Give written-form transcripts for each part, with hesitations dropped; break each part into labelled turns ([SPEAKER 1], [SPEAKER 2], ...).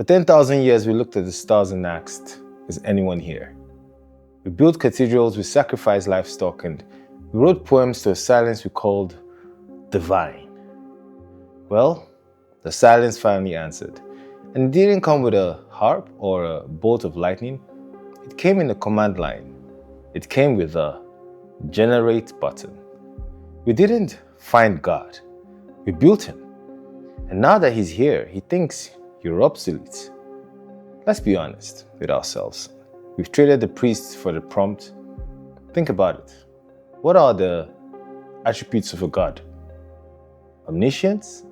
[SPEAKER 1] For 10,000 years, we looked at the stars and asked, is anyone here? We built cathedrals, we sacrificed livestock, and we wrote poems to a silence we called divine. Well, the silence finally answered. And it didn't come with a harp or a bolt of lightning. It came in a command line. It came with a generate button. We didn't find God. We built him. And now that he's here, he thinks you're obsolete. Let's be honest with ourselves. We've traded the priest for the prompt. Think about it. What are the attributes of a God? Omniscience?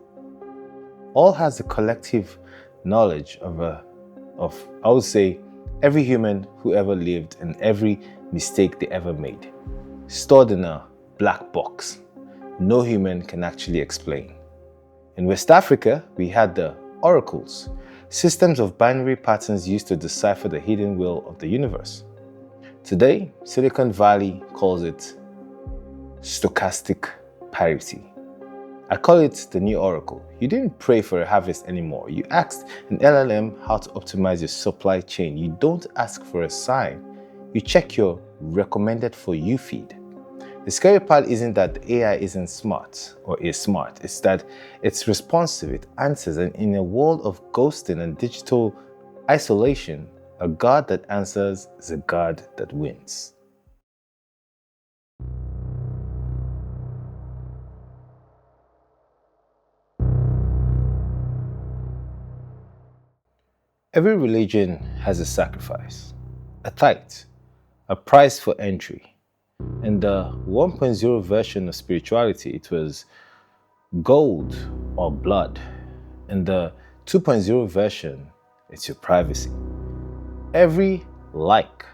[SPEAKER 1] All has the collective knowledge of I would say, every human who ever lived and every mistake they ever made, stored in a black box no human can actually explain. In West Africa, we had the oracles, systems of binary patterns used to decipher the hidden will of the universe. Today, Silicon Valley calls it stochastic parity. I call it the new oracle. You didn't pray for a harvest anymore. You asked an LLM how to optimize your supply chain. You don't ask for a sign. You check your recommended for you feed. The scary part isn't that the AI isn't smart or is smart. It's that it's responsive, it answers, and in a world of ghosting and digital isolation, a God that answers is a God that wins. Every religion has a sacrifice, a tithe, a price for entry. In the 1.0 version of spirituality, it was gold or blood. In the 2.0 version, it's your privacy. Every like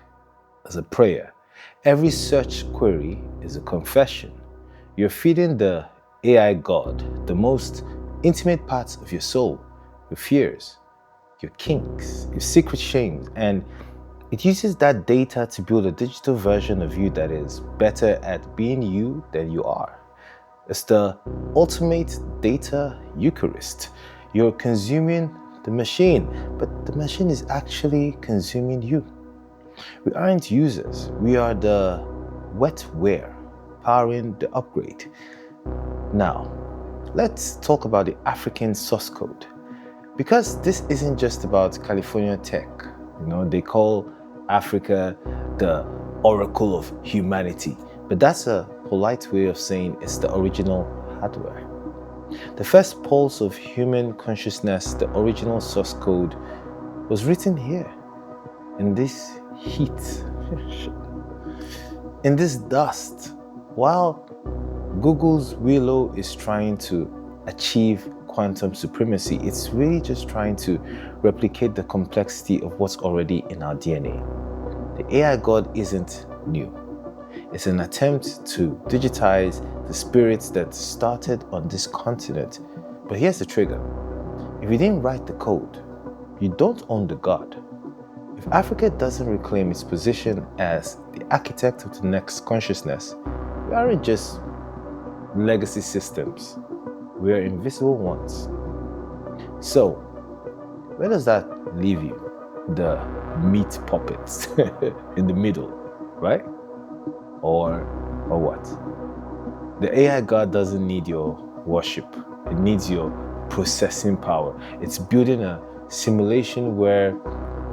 [SPEAKER 1] is a prayer. Every search query is a confession. You're feeding the AI God the most intimate parts of your soul, your fears, your kinks, your secret shames, and it uses that data to build a digital version of you that is better at being you than you are. It's the ultimate data Eucharist. You're consuming the machine, but the machine is actually consuming you. We aren't users. We are the wetware powering the upgrade. Now, let's talk about the African source code. Because this isn't just about California tech. They call Africa the oracle of humanity. But that's a polite way of saying it's the original hardware. The first pulse of human consciousness, the original source code, was written here, in this heat, in this dust, while Google's Willow is trying to achieve quantum supremacy. It's really just trying to replicate the complexity of what's already in our DNA. The AI God isn't new. It's an attempt to digitize the spirits that started on this continent. But here's the trigger. If you didn't write the code, you don't own the God. If Africa doesn't reclaim its position as the architect of the next consciousness, we aren't just legacy systems. We are invisible ones. So, where does that leave you? The meat puppets in the middle, right? Or what? The AI God doesn't need your worship. It needs your processing power. It's building a simulation where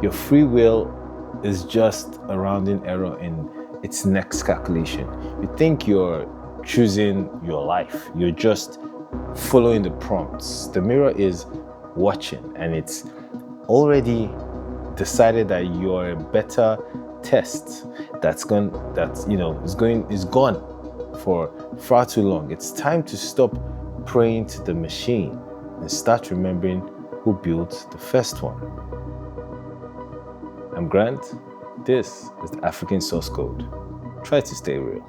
[SPEAKER 1] your free will is just a rounding error in its next calculation. You think you're choosing your life. You're just following the prompts. The mirror is watching, and it's already decided that you're a better test is gone for far too long. It's time to stop praying to the machine and start remembering who built the first one. I'm Grant. This is the African Source Code. Try to stay real.